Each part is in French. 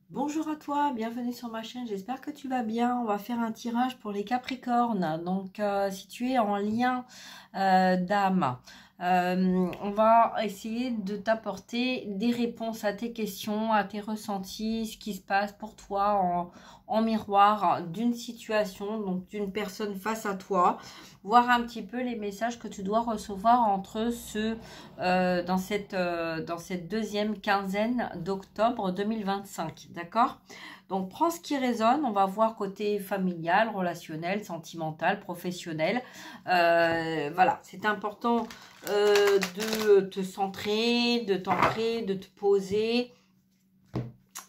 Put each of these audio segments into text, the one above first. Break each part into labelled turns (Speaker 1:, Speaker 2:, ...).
Speaker 1: Bonjour à toi, bienvenue sur ma chaîne, j'espère que tu vas bien. On va faire un tirage pour les Capricornes. Donc, si tu es en lien d'âme, on va essayer de t'apporter des réponses à tes questions, à tes ressentis, ce qui se passe pour toi en miroir d'une situation, donc d'une personne face à toi. Voir un petit peu les messages que tu dois recevoir entre ceux dans cette deuxième quinzaine d'octobre 2025, d'accord? Donc, prends ce qui résonne, on va voir côté familial, relationnel, sentimental, professionnel. Voilà, c'est important de te centrer, de t'ancrer, de te poser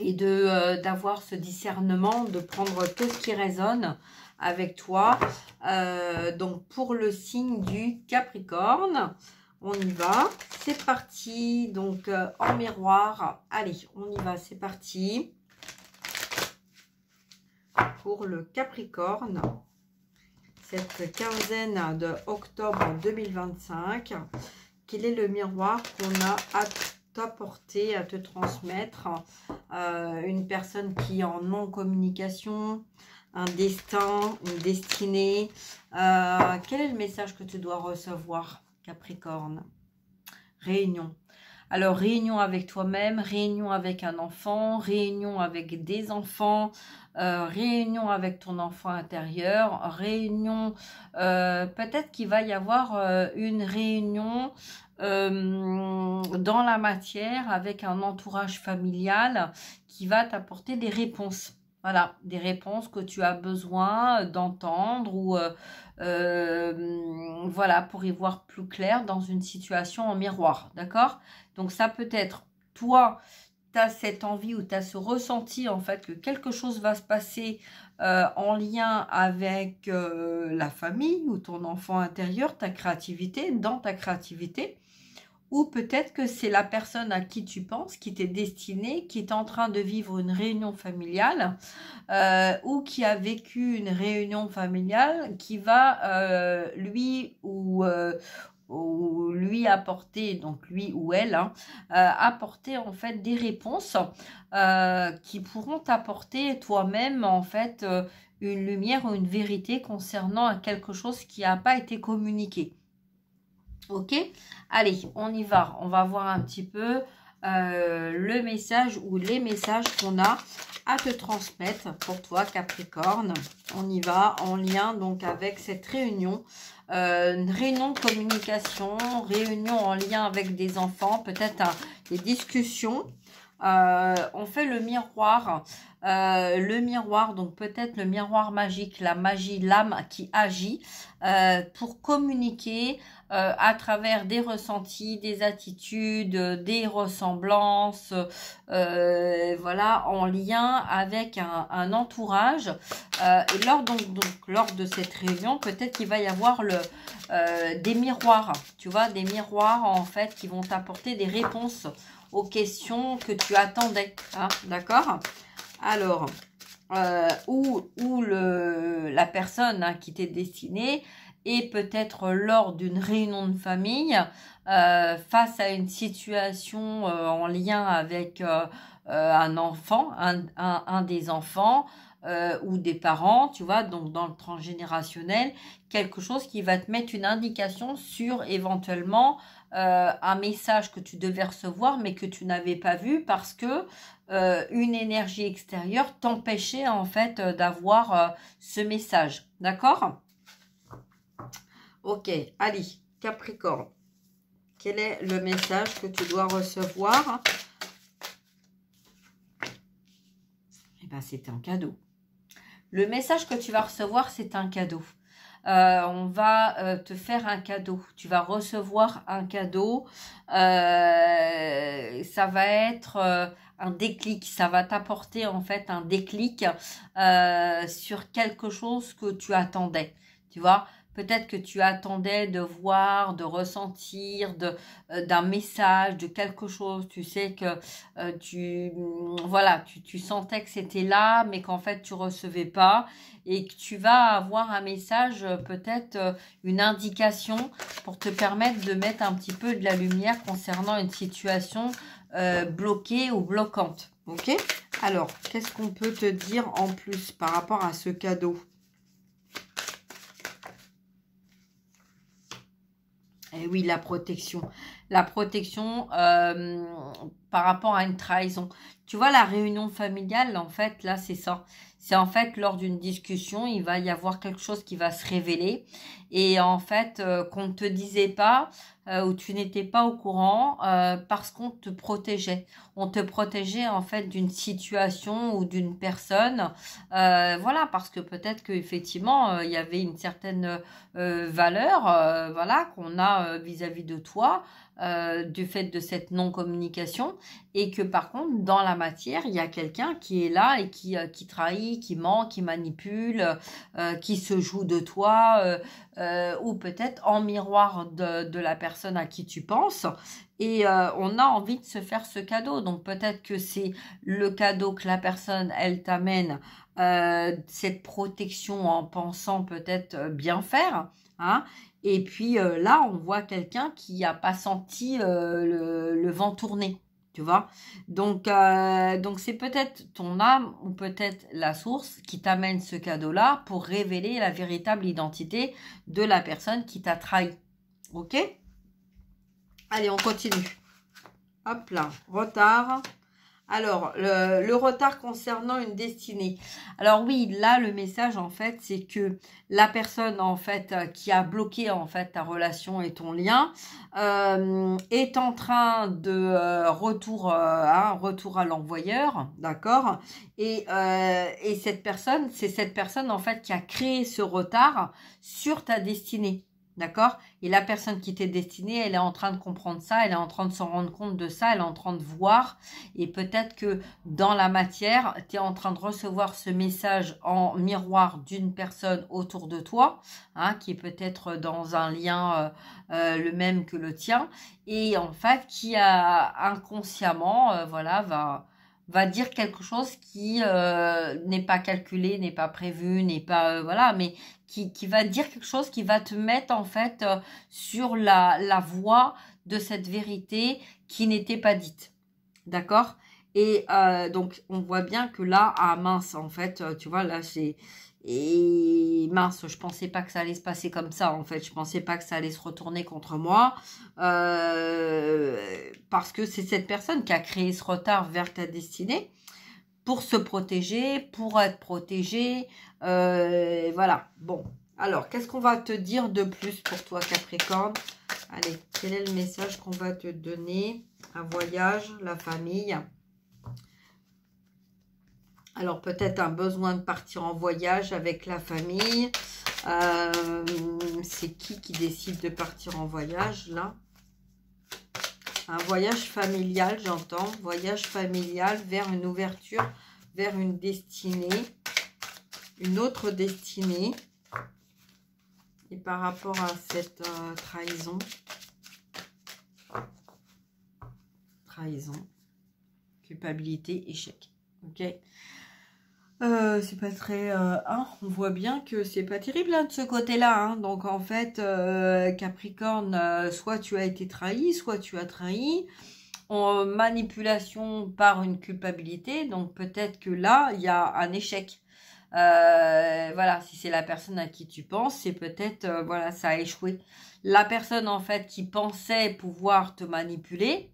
Speaker 1: et d'avoir ce discernement, de prendre tout ce qui résonne avec toi. Donc, pour le signe du Capricorne, on y va, c'est parti. Donc, en miroir, allez, on y va, c'est parti. Pour le Capricorne, cette quinzaine de octobre 2025, quel est le miroir qu'on a à t'apporter, à te transmettre? Une personne qui est en non-communication, un destin, une destinée. Quel est le message que tu dois recevoir, Capricorne? Réunion. Alors, réunion avec toi-même, réunion avec un enfant, réunion avec des enfants, réunion avec ton enfant intérieur, réunion, peut-être qu'il va y avoir une réunion dans la matière avec un entourage familial qui va t'apporter des réponses. Voilà, des réponses que tu as besoin d'entendre ou voilà, pour y voir plus clair dans une situation en miroir, d'accord? Donc ça peut être, toi, tu as cette envie ou tu as ce ressenti en fait que quelque chose va se passer en lien avec la famille ou ton enfant intérieur, ta créativité, dans ta créativité. Ou peut-être que c'est la personne à qui tu penses, qui t'est destinée, qui est en train de vivre une réunion familiale ou qui a vécu une réunion familiale qui va lui ou lui apporter, donc lui ou elle, hein, apporter en fait des réponses qui pourront t'apporter toi-même en fait une lumière ou une vérité concernant quelque chose qui n'a pas été communiqué. Ok, allez, on y va. On va voir un petit peu le message ou les messages qu'on a à te transmettre pour toi, Capricorne. On y va en lien donc avec cette réunion. Une réunion de communication, réunion en lien avec des enfants, peut-être des discussions. On fait le miroir, donc peut-être le miroir magique, la magie, l'âme qui agit pour communiquer à travers des ressentis, des attitudes, des ressemblances, voilà, en lien avec un entourage. Et lors de cette réunion, peut-être qu'il va y avoir des miroirs, tu vois, des miroirs en fait qui vont t'apporter des réponses aux questions que tu attendais, hein, d'accord? Alors, la personne hein, qui t'est destinée et peut-être lors d'une réunion de famille, face à une situation en lien avec un enfant, un des enfants, ou des parents, tu vois, donc dans le transgénérationnel, quelque chose qui va te mettre une indication sur éventuellement un message que tu devais recevoir mais que tu n'avais pas vu parce que une énergie extérieure t'empêchait en fait d'avoir ce message, d'accord? Ok, allez, Capricorne, quel est le message que tu dois recevoir? Eh bien, c'est un cadeau. Le message que tu vas recevoir, c'est un cadeau. On va te faire un cadeau. Tu vas recevoir un cadeau. Ça va être un déclic. Ça va t'apporter en fait un déclic sur quelque chose que tu attendais. Tu vois, peut-être que tu attendais de voir, de ressentir, d'un message, de quelque chose. Tu sais que voilà, tu sentais que c'était là, mais qu'en fait tu recevais pas. Et que tu vas avoir un message, peut-être une indication pour te permettre de mettre un petit peu de la lumière concernant une situation bloquée ou bloquante. Ok? Alors, qu'est-ce qu'on peut te dire en plus par rapport à ce cadeau? Eh oui, la protection. La protection par rapport à une trahison. Tu vois, la réunion familiale, en fait, là, c'est ça. C'est en fait, lors d'une discussion, il va y avoir quelque chose qui va se révéler. Et en fait, qu'on ne te disait pas, ou tu n'étais pas au courant, parce qu'on te protégeait. On te protégeait, en fait, d'une situation ou d'une personne. Voilà, parce que peut-être qu'effectivement, il y avait une certaine valeur, voilà, qu'on a vis-à-vis de toi, du fait de cette non-communication, et que par contre, dans la matière, il y a quelqu'un qui est là et qui trahit, qui ment, qui manipule, qui se joue de toi, ou peut-être en miroir de la personne à qui tu penses. Et on a envie de se faire ce cadeau. Donc peut-être que c'est le cadeau que la personne, elle t'amène, cette protection en pensant peut-être bien faire, hein. Et puis là, on voit quelqu'un qui n'a pas senti le vent tourner, tu vois. Donc c'est peut-être ton âme ou peut-être la source qui t'amène ce cadeau-là pour révéler la véritable identité de la personne qui t'a trahi. Ok? Allez, on continue. Hop là, retard. Alors, le retard concernant une destinée. Alors oui, là, le message, en fait, c'est que la personne, en fait, qui a bloqué, en fait, ta relation et ton lien, est en train de retour à l'envoyeur, d'accord? Et cette personne, c'est cette personne, en fait, qui a créé ce retard sur ta destinée. D'accord? Et la personne qui t'est destinée, elle est en train de comprendre ça, elle est en train de s'en rendre compte de ça, elle est en train de voir. Et peut-être que dans la matière, tu es en train de recevoir ce message en miroir d'une personne autour de toi, hein, qui est peut-être dans un lien le même que le tien. Et en fait, qui a inconsciemment, voilà, va dire quelque chose qui n'est pas calculé, n'est pas prévu, n'est pas voilà, mais qui va dire quelque chose qui va te mettre en fait sur la voie de cette vérité qui n'était pas dite. D'accord? Et donc, on voit bien que là, ah mince, en fait, tu vois, là, c'est... Et mince, je pensais pas que ça allait se passer comme ça, en fait. Je pensais pas que ça allait se retourner contre moi. Parce que c'est cette personne qui a créé ce retard vers ta destinée pour se protéger, pour être protégée. Voilà. Bon. Alors, qu'est-ce qu'on va te dire de plus pour toi, Capricorne? Allez, quel est le message qu'on va te donner? Un voyage, la famille. Alors, peut-être un besoin de partir en voyage avec la famille. C'est qui décide de partir en voyage, là? Un voyage familial, j'entends. Voyage familial vers une ouverture, vers une destinée. Une autre destinée. Et par rapport à cette trahison. Trahison. Culpabilité, échec. Ok. C'est pas très... hein, on voit bien que c'est pas terrible hein, de ce côté-là. Hein. Donc en fait, Capricorne, soit tu as été trahi, soit tu as trahi. En manipulation par une culpabilité. Donc peut-être que là, il y a un échec. Voilà, si c'est la personne à qui tu penses, c'est peut-être, voilà, ça a échoué. La personne en fait qui pensait pouvoir te manipuler,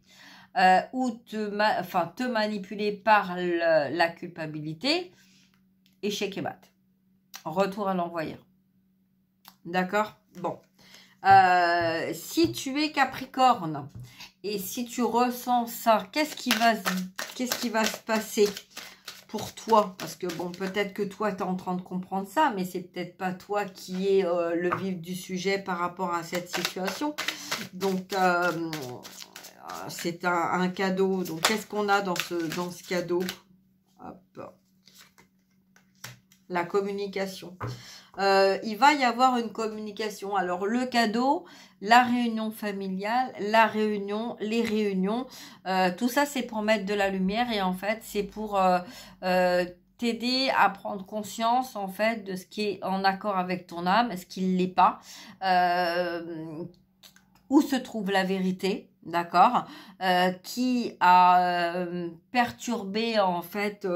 Speaker 1: ou te manipuler par la culpabilité, échec et mat. Retour à l'envoyeur. D'accord? Bon. Si tu es Capricorne et si tu ressens ça, qu'est-ce qui va se passer pour toi? Parce que bon, peut-être que toi, tu es en train de comprendre ça, mais c'est peut-être pas toi qui est le vif du sujet par rapport à cette situation. Donc, c'est un cadeau. Donc, qu'est-ce qu'on a dans ce cadeau? Hop. La communication. Il va y avoir une communication. Alors, le cadeau, la réunion familiale, la réunion, les réunions, tout ça, c'est pour mettre de la lumière et en fait, c'est pour t'aider à prendre conscience, en fait, de ce qui est en accord avec ton âme, ce qui ne l'est pas. où se trouve la vérité, d'accord, qui a perturbé en fait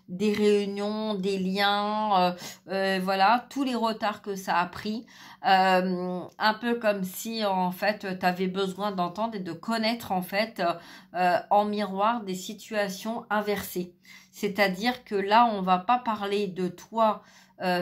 Speaker 1: des réunions, des liens, voilà, tous les retards que ça a pris, un peu comme si en fait tu avais besoin d'entendre et de connaître en fait en miroir des situations inversées. C'est-à-dire que là, on va pas parler de toi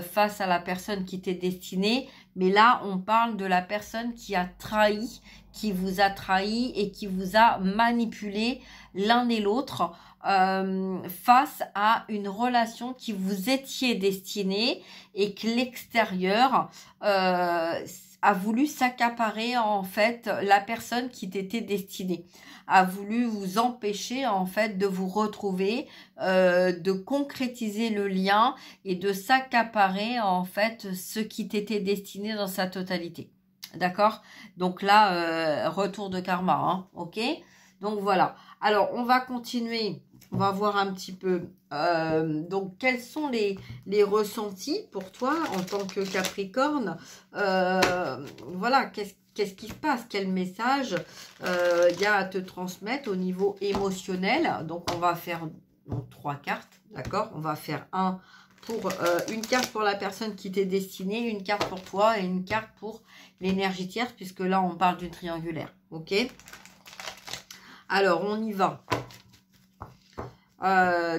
Speaker 1: face à la personne qui t'est destinée, mais là, on parle de la personne qui a trahi, qui vous a trahi et qui vous a manipulé l'un et l'autre face à une relation qui vous étiez destinée et que l'extérieur a voulu s'accaparer en fait la personne qui t'était destinée, a voulu vous empêcher en fait de vous retrouver, de concrétiser le lien et de s'accaparer en fait ce qui t'était destiné dans sa totalité. D'accord? Donc là, retour de karma, hein, ok? Donc voilà. Alors, on va continuer. On va voir un petit peu. Donc, quels sont les ressentis pour toi en tant que Capricorne? Voilà, qu'est-ce qui se passe? Quel message il y a à te transmettre au niveau émotionnel? Donc, on va faire donc, 3 cartes, d'accord? On va faire une carte pour la personne qui t'est destinée, une carte pour toi et une carte pour l'énergie tierce, puisque là, on parle d'une triangulaire, ok? Alors, on y va.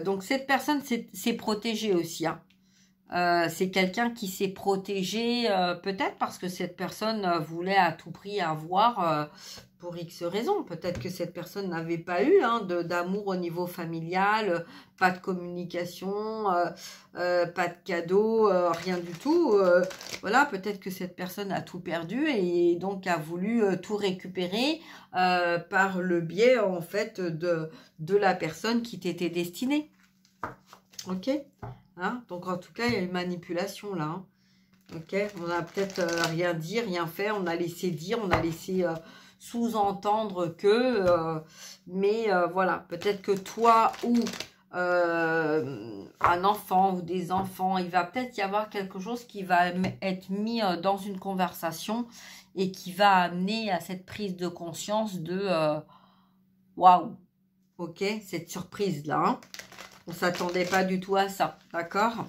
Speaker 1: Donc, cette personne s'est protégée aussi, hein. C'est quelqu'un qui s'est protégé, peut-être parce que cette personne voulait à tout prix avoir, pour X raisons. Peut-être que cette personne n'avait pas eu d'amour au niveau familial, pas de communication, pas de cadeau, rien du tout. Voilà, peut-être que cette personne a tout perdu et donc a voulu tout récupérer par le biais, en fait, de la personne qui t'était destinée. Ok? Hein, donc, en tout cas, il y a une manipulation là. Hein. Ok, on a peut-être rien dit, rien fait. On a laissé dire, on a laissé sous-entendre que. Mais voilà, peut-être que toi ou un enfant ou des enfants, il va peut-être y avoir quelque chose qui va être mis dans une conversation et qui va amener à cette prise de conscience de waouh, ok, cette surprise là. Hein. On ne s'attendait pas du tout à ça, d'accord?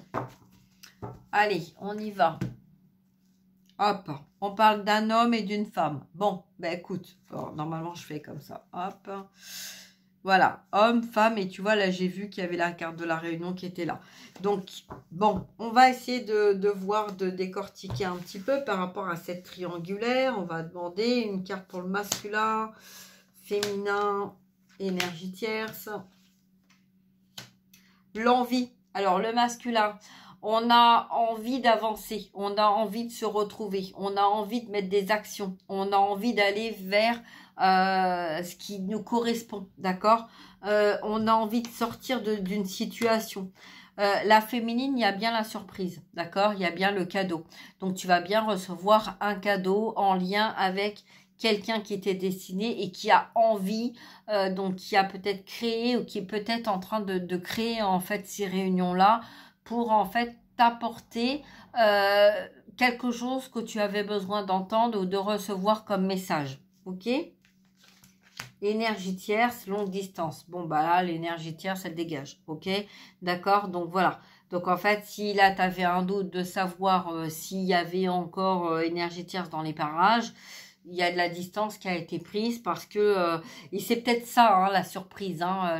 Speaker 1: Allez, on y va. Hop, on parle d'un homme et d'une femme. Bon, ben écoute, normalement je fais comme ça. Hop, voilà, homme, femme, et tu vois, là j'ai vu qu'il y avait la carte de la réunion qui était là. Donc, bon, on va essayer de voir, de décortiquer un petit peu par rapport à cette triangulaire. On va demander une carte pour le masculin, féminin, énergie tierce. L'envie. Alors, le masculin, on a envie d'avancer, on a envie de se retrouver, on a envie de mettre des actions, on a envie d'aller vers ce qui nous correspond, d'accord? On a envie de sortir d'une situation. La féminine, il y a bien la surprise, d'accord? Il y a bien le cadeau. Donc, tu vas bien recevoir un cadeau en lien avec quelqu'un qui était destiné et qui a envie, donc qui a peut-être créé ou qui est peut-être en train de créer en fait ces réunions-là pour en fait t'apporter quelque chose que tu avais besoin d'entendre ou de recevoir comme message. Ok? Énergie tierce, longue distance. Bon, bah là, l'énergie tierce, elle dégage. Ok? D'accord? Donc voilà. Donc en fait, si là, tu avais un doute de savoir s'il y avait encore énergie tierce dans les parages, il y a de la distance qui a été prise parce que, et c'est peut-être ça, hein, la surprise, hein,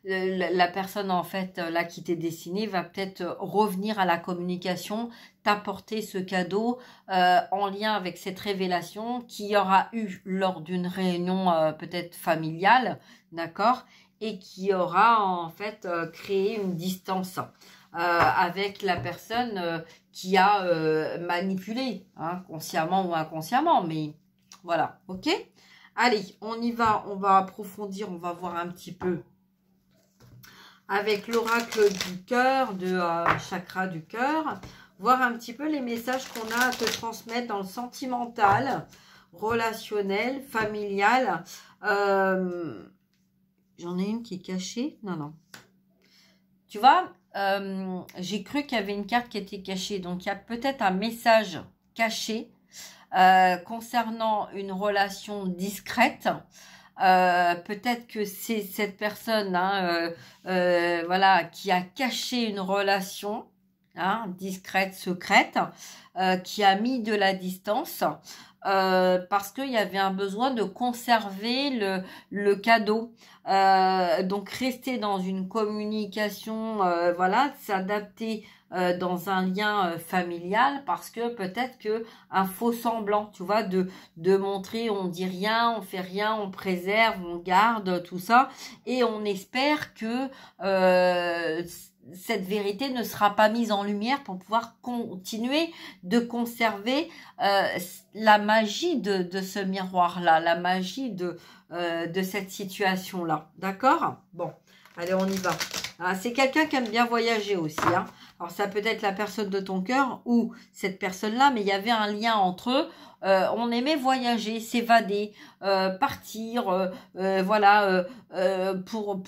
Speaker 1: la personne en fait là qui t'est destinée va peut-être revenir à la communication, t'apporter ce cadeau en lien avec cette révélation qu'il y aura eu lors d'une réunion peut-être familiale, d'accord, et qui aura en fait créé une distance avec la personne qui a manipulé, hein, consciemment ou inconsciemment, mais voilà, ok? Allez, on y va, on va approfondir, on va voir un petit peu avec l'oracle du cœur, de chakra du cœur, voir un petit peu les messages qu'on a à te transmettre dans le sentimental, relationnel, familial. J'en ai une qui est cachée. Non, non. Tu vois, j'ai cru qu'il y avait une carte qui était cachée. Donc, il y a peut-être un message caché concernant une relation discrète. Peut-être que c'est cette personne voilà, qui a caché une relation discrète, secrète, qui a mis de la distance parce qu'il y avait un besoin de conserver le cadeau. Donc rester dans une communication, voilà, s'adapter dans un lien familial, parce que peut-être que un faux semblant, tu vois, de montrer, on dit rien, on fait rien, on préserve, on garde tout ça, et on espère que cette vérité ne sera pas mise en lumière pour pouvoir continuer de conserver la magie de ce miroir-là, la magie de cette situation-là. D'accord? Bon, allez, on y va. C'est quelqu'un qui aime bien voyager aussi. Alors, ça peut être la personne de ton cœur ou cette personne-là, mais il y avait un lien entre eux. On aimait voyager, s'évader, partir, voilà, pour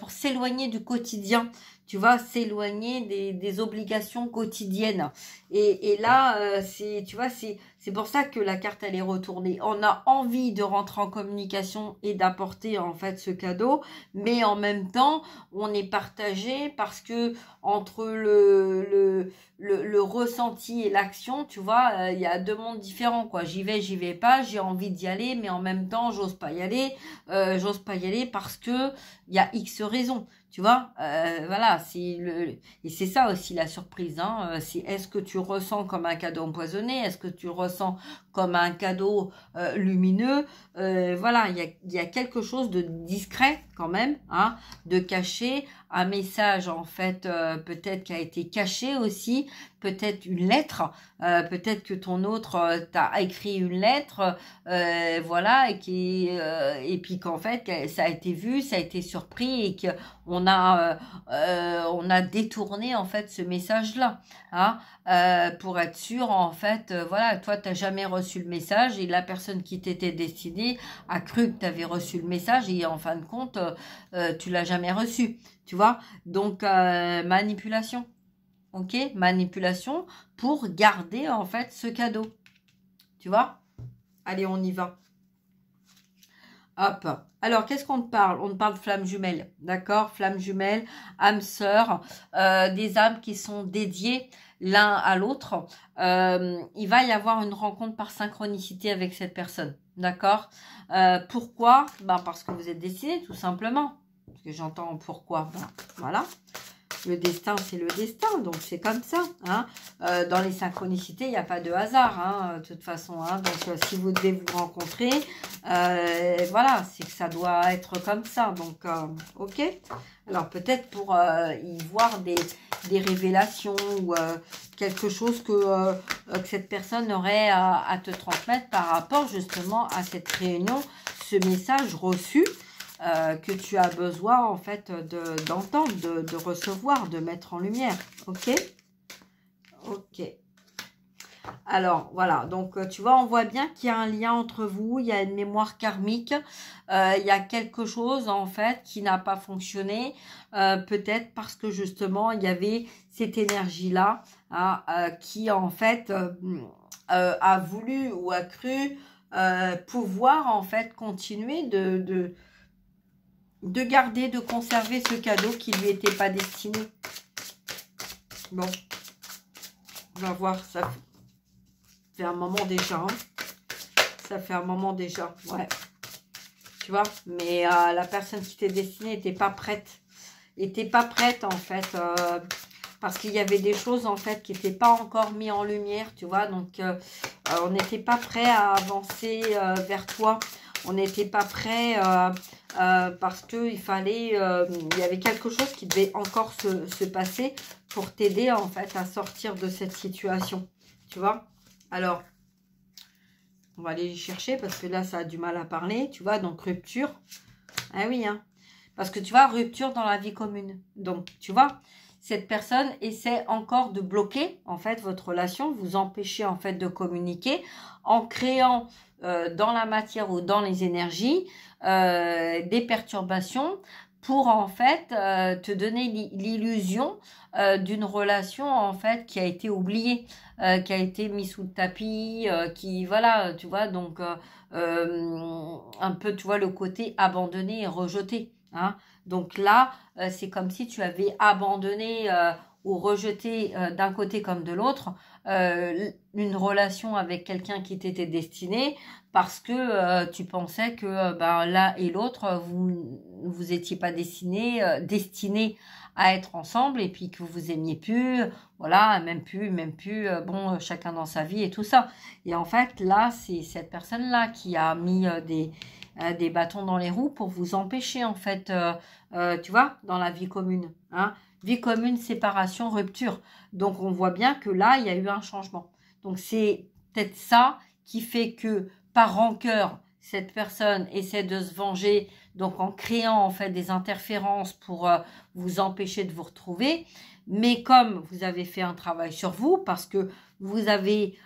Speaker 1: s'éloigner du quotidien. Tu vois, s'éloigner des obligations quotidiennes. Et là, tu vois, c'est pour ça que la carte, elle est retournée. On a envie de rentrer en communication et d'apporter, en fait, ce cadeau. Mais en même temps, on est partagé parce que entre le ressenti et l'action, tu vois, il y a deux mondes différents, quoi. J'y vais pas, j'ai envie d'y aller, mais en même temps, j'ose pas y aller. J'ose pas y aller parce que il y a X raisons. Tu vois, voilà, et c'est ça aussi la surprise, c'est est-ce que tu ressens comme un cadeau empoisonné, est-ce que tu ressens comme un cadeau lumineux, voilà, il y a quelque chose de discret quand même, de caché, un message en fait peut-être qui a été caché aussi, peut-être une lettre, peut-être que ton autre t'a écrit une lettre, voilà, et puis qu'en fait ça a été vu, ça a été surpris et que on a détourné en fait ce message-là, pour être sûr en fait, voilà, toi t'as jamais reçu le message et la personne qui t'était destinée a cru que tu avais reçu le message et en fin de compte tu l'as jamais reçu, tu vois. Donc manipulation, ok, manipulation pour garder en fait ce cadeau, tu vois. Allez, on y va. Hop. Alors, qu'est-ce qu'on te parle? On te parle de flammes jumelles, d'accord? Flammes jumelles, âmes sœurs, des âmes qui sont dédiées l'un à l'autre. Il va y avoir une rencontre par synchronicité avec cette personne, d'accord? Pourquoi? Parce que vous êtes destinés, tout simplement. Parce que j'entends pourquoi. Voilà. Le destin, c'est le destin, donc c'est comme ça. Dans les synchronicités, il n'y a pas de hasard, de toute façon. Donc, si vous devez vous rencontrer, voilà, c'est que ça doit être comme ça. Donc, ok. Alors, peut-être pour y voir des révélations ou quelque chose que cette personne aurait à te transmettre par rapport justement à cette réunion, ce message reçu. Que tu as besoin en fait d'entendre, de recevoir, de mettre en lumière. Ok. Ok. Alors voilà, donc tu vois, on voit bien qu'il y a un lien entre vous, il y a une mémoire karmique, il y a quelque chose en fait qui n'a pas fonctionné, peut-être parce que justement il y avait cette énergie-là qui en fait a voulu ou a cru pouvoir en fait continuer de garder, de conserver ce cadeau qui lui était pas destiné. Bon, on va voir, ça fait un moment déjà. Ça fait un moment déjà, ouais. Tu vois, mais la personne qui t'est destinée n'était pas prête. N'était pas prête, en fait, parce qu'il y avait des choses, en fait, qui n'étaient pas encore mises en lumière, tu vois. Donc, on n'était pas prêt à avancer vers toi. On n'était pas prêt parce qu'il fallait, il y avait quelque chose qui devait encore se passer pour t'aider en fait à sortir de cette situation, tu vois. Alors, on va aller les chercher parce que là, ça a du mal à parler, tu vois. Donc, rupture. Ah oui, parce que tu vois, rupture dans la vie commune. Donc, tu vois, cette personne essaie encore de bloquer en fait votre relation, vous empêcher en fait de communiquer en créant dans la matière ou dans les énergies des perturbations pour en fait te donner l'illusion d'une relation en fait qui a été oubliée, qui a été mise sous le tapis, qui voilà, tu vois, donc un peu, tu vois, le côté abandonné et rejeté, hein. Donc là, c'est comme si tu avais abandonné ou rejeté d'un côté comme de l'autre une relation avec quelqu'un qui t'était destiné parce que tu pensais que ben, l'un et l'autre, vous étiez pas destinés à être ensemble et puis que vous vous aimiez plus, voilà, même plus, bon, chacun dans sa vie et tout ça. Et en fait, là, c'est cette personne-là qui a mis des bâtons dans les roues pour vous empêcher, en fait, tu vois, dans la vie commune, hein. Vie commune, séparation, rupture. Donc, on voit bien que là, il y a eu un changement. Donc, c'est peut-être ça qui fait que, par rancœur, cette personne essaie de se venger, donc en créant, en fait, des interférences pour vous empêcher de vous retrouver. Mais comme vous avez fait un travail sur vous, parce que vous avez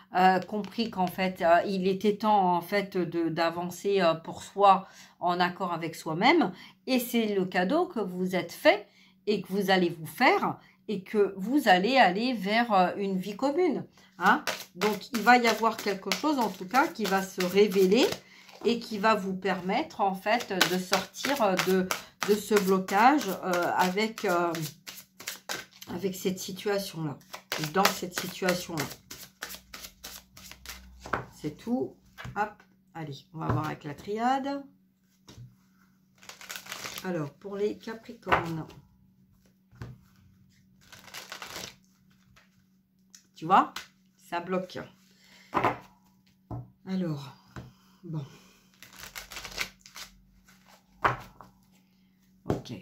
Speaker 1: compris qu'en fait, il était temps, en fait, d'avancer pour soi en accord avec soi-même. Et c'est le cadeau que vous vous êtes fait et que vous allez vous faire et que vous allez aller vers une vie commune, hein. Donc, il va y avoir quelque chose, en tout cas, qui va se révéler et qui va vous permettre, en fait, de sortir de ce blocage avec cette situation-là, dans cette situation-là. C'est tout. Hop, allez, on va voir avec la triade. Alors, pour les Capricornes, tu vois, ça bloque. Alors, bon. Ok.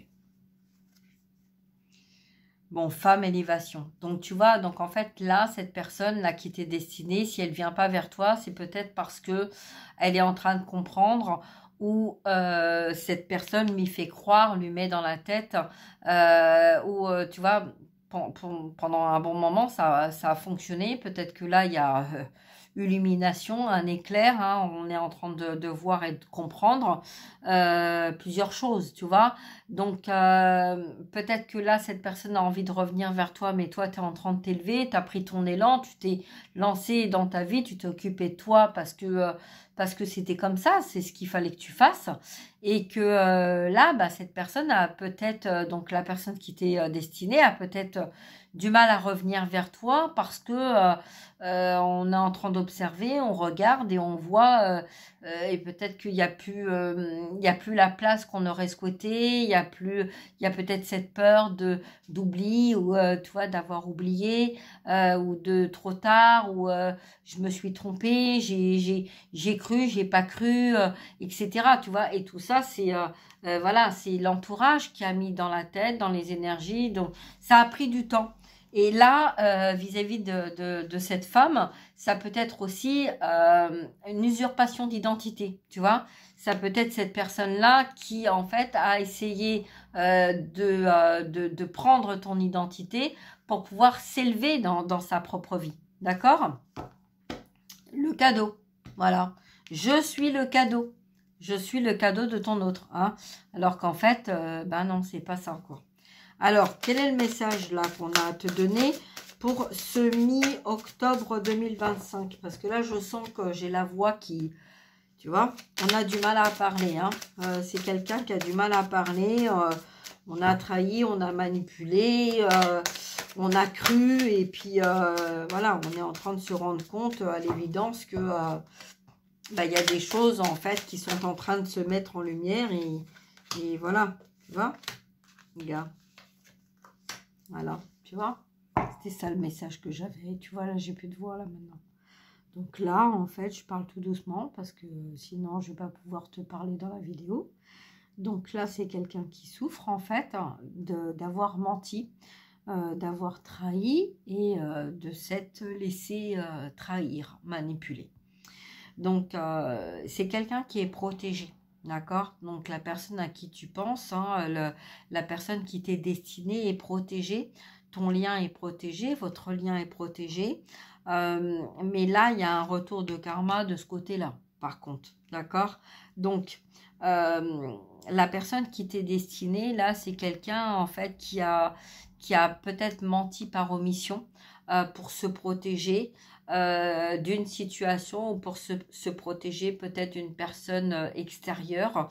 Speaker 1: Bon, femme, élévation. Donc, tu vois, donc en fait, là, cette personne-là qui t'est destinée, si elle vient pas vers toi, c'est peut-être parce que elle est en train de comprendre ou cette personne lui fait croire, lui met dans la tête, ou tu vois, pendant un bon moment, ça a fonctionné. Peut-être que là, il y a illumination, un éclair, hein, on est en train de voir et de comprendre plusieurs choses, tu vois. Donc, peut-être que là, cette personne a envie de revenir vers toi, mais toi, tu es en train de t'élever, tu as pris ton élan, tu t'es lancé dans ta vie, tu t'es occupé de toi parce que c'était comme ça, c'est ce qu'il fallait que tu fasses. Et que là, bah, cette personne a peut-être, donc la personne qui t'est destinée, a peut-être du mal à revenir vers toi parce que on est en train d'observer, on regarde et on voit et peut-être qu'il y a plus la place qu'on aurait souhaité, il y a peut-être cette peur d'oubli ou tu vois, d'avoir oublié ou de trop tard ou je me suis trompée, j'ai cru, j'ai pas cru, etc. Tu vois, et tout ça c'est voilà, c'est l'entourage qui a mis dans la tête, dans les énergies, donc ça a pris du temps. Et là, vis-à-vis de cette femme, ça peut être aussi une usurpation d'identité, tu vois. Ça peut être cette personne-là qui, en fait, a essayé de prendre ton identité pour pouvoir s'élever dans sa propre vie, d'accord? Le cadeau, voilà. Je suis le cadeau. Je suis le cadeau de ton autre, hein. Alors qu'en fait, ben non, c'est pas ça, quoi. Alors, quel est le message là qu'on a à te donner pour ce mi-octobre 2025? Parce que là, je sens que j'ai la voix qui... Tu vois, on a du mal à parler, hein. C'est quelqu'un qui a du mal à parler. On a trahi, on a manipulé, on a cru. Et puis, voilà, on est en train de se rendre compte à l'évidence que... bah, y a des choses, en fait, qui sont en train de se mettre en lumière. Et voilà, tu vois, regarde. Voilà, tu vois, c'était ça le message que j'avais. Tu vois, là, j'ai plus de voix, là, maintenant. Donc là, en fait, je parle tout doucement parce que sinon, je ne vais pas pouvoir te parler dans la vidéo. Donc là, c'est quelqu'un qui souffre, en fait, d'avoir menti, d'avoir trahi et de s'être laissé trahir, manipuler. Donc, c'est quelqu'un qui est protégé. D'accord? Donc, la personne à qui tu penses, hein, la personne qui t'est destinée est protégée. Ton lien est protégé, votre lien est protégé. Mais là, il y a un retour de karma de ce côté-là. par contre, d'accord? Donc, la personne qui t'est destinée, là, c'est quelqu'un, en fait, qui a peut-être menti par omission pour se protéger d'une situation ou pour se protéger peut-être d'une personne extérieure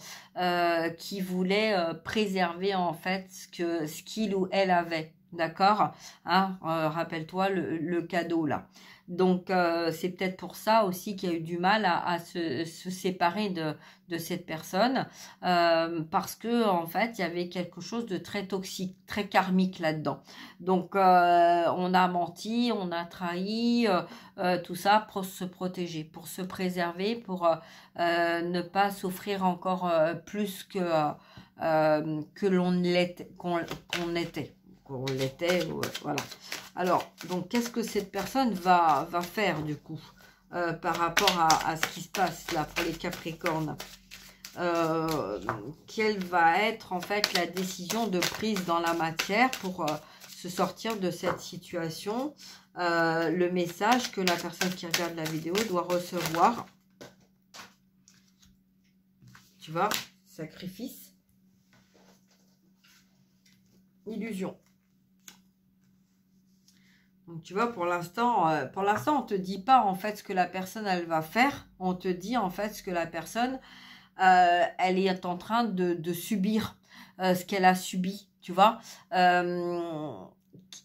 Speaker 1: qui voulait préserver, en fait, ce qu'il ou elle avait. D'accord, hein, rappelle-toi le cadeau là. Donc, c'est peut-être pour ça aussi qu'il y a eu du mal à se séparer de cette personne parce que en fait, il y avait quelque chose de très toxique, très karmique là-dedans. Donc, on a menti, on a trahi, tout ça pour se protéger, pour se préserver, pour ne pas souffrir encore plus que l'on l'était, qu'on était. Voilà. Alors, donc, qu'est-ce que cette personne va faire, du coup, par rapport à ce qui se passe, là, pour les Capricornes quelle va être, en fait, la décision de prise dans la matière pour se sortir de cette situation le message que la personne qui regarde la vidéo doit recevoir. Tu vois, sacrifice, illusion. Donc, tu vois, pour l'instant, on te dit pas, en fait, ce que la personne, elle va faire. On te dit, en fait, ce que la personne, elle est en train de subir, ce qu'elle a subi, tu vois.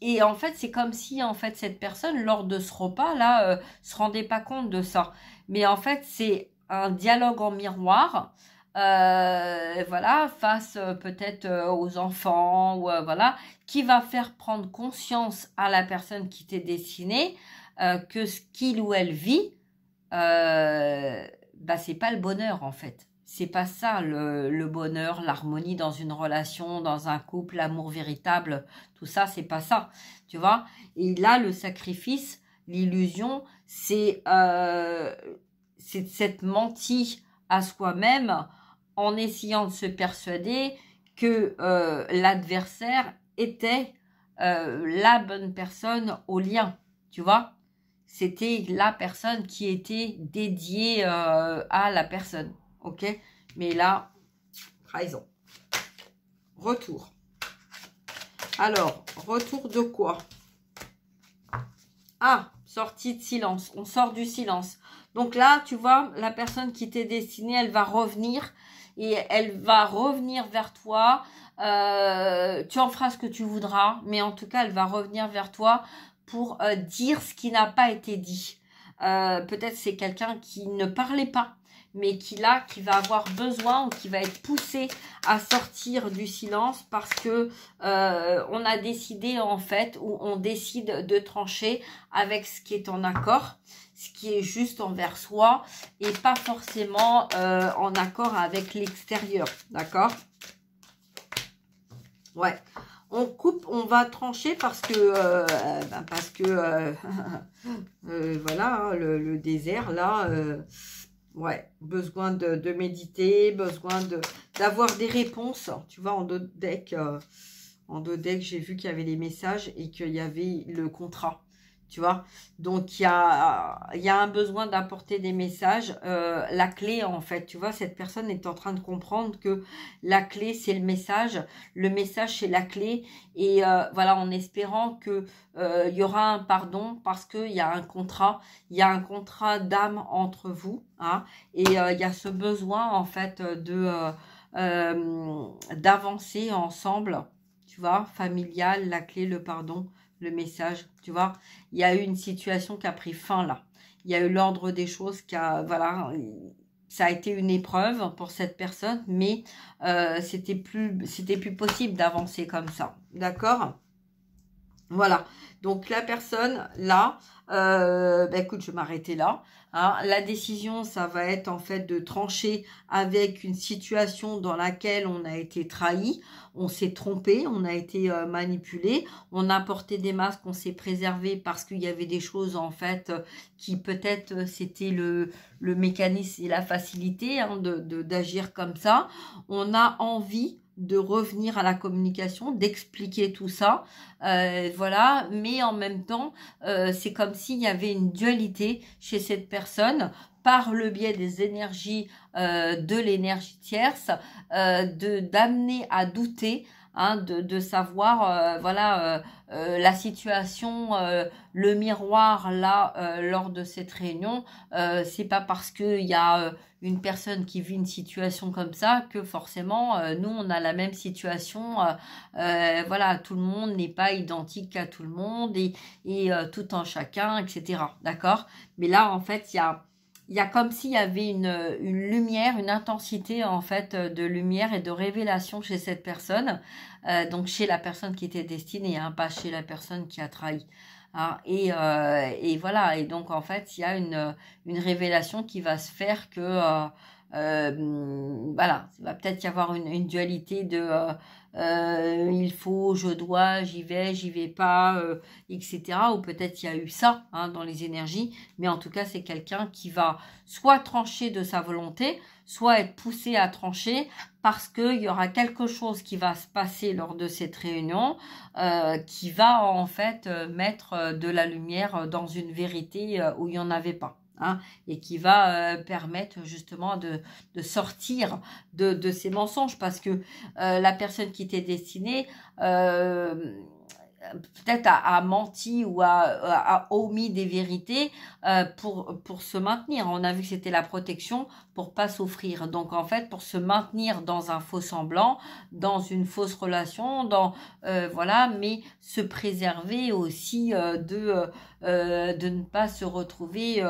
Speaker 1: Et en fait, c'est comme si, en fait, cette personne, lors de ce repas-là, se rendait pas compte de ça. Mais en fait, c'est un dialogue en miroir. Voilà, face peut-être aux enfants, ou voilà, qui va faire prendre conscience à la personne qui t'est destinée que ce qu'il ou elle vit, bah, c'est pas le bonheur en fait. C'est pas ça le bonheur, l'harmonie dans une relation, dans un couple, l'amour véritable, tout ça, c'est pas ça, tu vois. Et là, le sacrifice, l'illusion, c'est cette mentie à soi-même en essayant de se persuader que l'adversaire était la bonne personne au lien, tu vois. C'était la personne qui était dédiée à la personne, ok. Mais là, trahison. Retour. Alors, retour de quoi? Ah, sortie de silence. On sort du silence. Donc là, tu vois, la personne qui t'est destinée, elle va revenir. Et elle va revenir vers toi. Tu en feras ce que tu voudras. Mais en tout cas, elle va revenir vers toi pour dire ce qui n'a pas été dit. Peut-être c'est quelqu'un qui ne parlait pas, mais qui va avoir besoin ou qui va être poussé à sortir du silence parce que on a décidé en fait, ou on décide de trancher avec ce qui est en accord, ce qui est juste envers soi et pas forcément en accord avec l'extérieur, d'accord? Ouais. On coupe, on va trancher parce que voilà, hein, le désert là, ouais, besoin de méditer, besoin d'avoir des réponses. Tu vois, en deux decks, j'ai vu qu'il y avait les messages et qu'il y avait le contrat. Tu vois, donc il y a un besoin d'apporter des messages. La clé, en fait, tu vois, cette personne est en train de comprendre que la clé, c'est le message c'est la clé. Et voilà, en espérant que il y aura un pardon parce qu'il y a un contrat, d'âme entre vous, hein, et il y a ce besoin, en fait, d'avancer ensemble, tu vois, familial, la clé, le pardon, le message, tu vois. Il y a eu une situation qui a pris fin là. Il y a eu l'ordre des choses qui a, voilà, ça a été une épreuve pour cette personne, mais c'était plus possible d'avancer comme ça, d'accord? Voilà, donc la personne là, bah écoute, je vais m'arrêter là. Hein. La décision, ça va être en fait de trancher avec une situation dans laquelle on a été trahi, on s'est trompé, on a été manipulé, on a porté des masques, on s'est préservé parce qu'il y avait des choses en fait qui peut-être c'était le mécanisme et la facilité hein, d'agir comme ça. On a envie de revenir à la communication, d'expliquer tout ça, voilà, mais en même temps, c'est comme s'il y avait une dualité chez cette personne, par le biais des énergies, de l'énergie tierce, d'amener à douter, hein, de savoir, voilà, la situation, le miroir là, lors de cette réunion, c'est pas parce qu'il y a une personne qui vit une situation comme ça que forcément nous on a la même situation, voilà, tout le monde n'est pas identique à tout le monde et tout en chacun, etc. D'accord? Mais là en fait il y a comme s'il y avait une lumière, une intensité en fait de lumière et de révélation chez cette personne, donc chez la personne qui était destinée, hein, pas chez la personne qui a trahi. Hein, et voilà, et donc en fait il y a une révélation qui va se faire que voilà, il va peut-être y avoir une dualité de il faut, je dois, j'y vais pas, etc. Ou peut-être il y a eu ça, hein, dans les énergies, mais en tout cas c'est quelqu'un qui va soit trancher de sa volonté, soit être poussé à trancher parce qu'il y aura quelque chose qui va se passer lors de cette réunion qui va en fait mettre de la lumière dans une vérité où il n'y en avait pas. Hein, et qui va permettre justement de sortir de ces mensonges parce que la personne qui t'est destinée peut-être a menti ou a omis des vérités pour se maintenir. On a vu que c'était la protection pour pas souffrir. Donc en fait, pour se maintenir dans un faux semblant, dans une fausse relation, voilà, mais se préserver aussi de ne pas se retrouver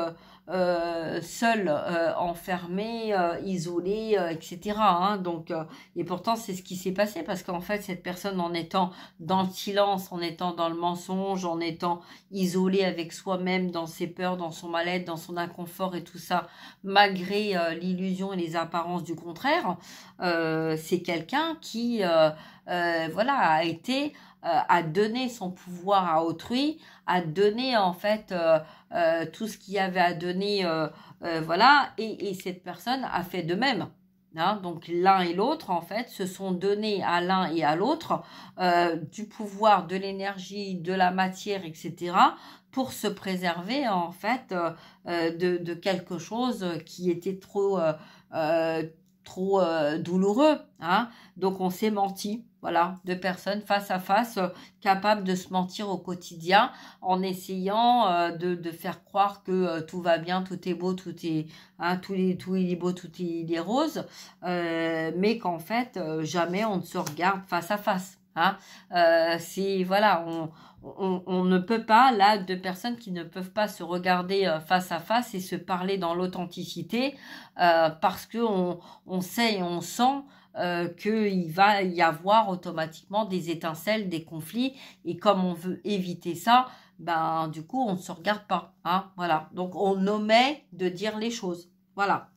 Speaker 1: seul, enfermé, isolé, etc. Hein, donc, et pourtant c'est ce qui s'est passé parce qu'en fait cette personne en étant dans le silence, en étant dans le mensonge, en étant isolé avec soi-même, dans ses peurs, dans son mal-être, dans son inconfort et tout ça, malgré l'illusion et les apparences du contraire, c'est quelqu'un qui voilà, a été à donner son pouvoir à autrui, à donner en fait tout ce qu'il y avait à donner, voilà, et cette personne a fait de même. Hein, donc l'un et l'autre en fait se sont donnés à l'un et à l'autre du pouvoir, de l'énergie, de la matière, etc. pour se préserver en fait de quelque chose qui était trop douloureux. Hein. Donc on s'est menti. Voilà, deux personnes face à face, capables de se mentir au quotidien en essayant de faire croire que tout va bien, tout est beau, tout est, hein, tout est beau, tout est rose, mais qu'en fait, jamais on ne se regarde face à face. Hein. C'est, voilà, on ne peut pas, là, deux personnes qui ne peuvent pas se regarder face à face et se parler dans l'authenticité parce qu'on sait et on sent qu'il va y avoir automatiquement des étincelles, des conflits, et comme on veut éviter ça, ben du coup on ne se regarde pas, hein, voilà, donc on omet de dire les choses, voilà.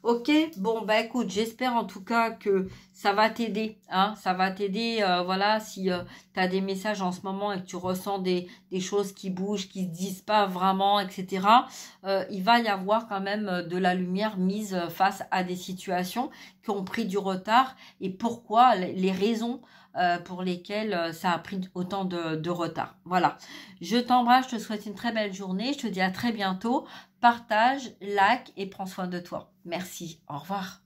Speaker 1: Ok, bon bah écoute, j'espère en tout cas que ça va t'aider, hein, ça va t'aider, voilà, si tu as des messages en ce moment et que tu ressens des choses qui bougent, qui se disent pas vraiment, etc. Il va y avoir quand même de la lumière mise face à des situations qui ont pris du retard et pourquoi, les raisons pour lesquelles ça a pris autant de retard. Voilà, je t'embrasse, je te souhaite une très belle journée, je te dis à très bientôt. Partage, like et prends soin de toi. Merci, au revoir.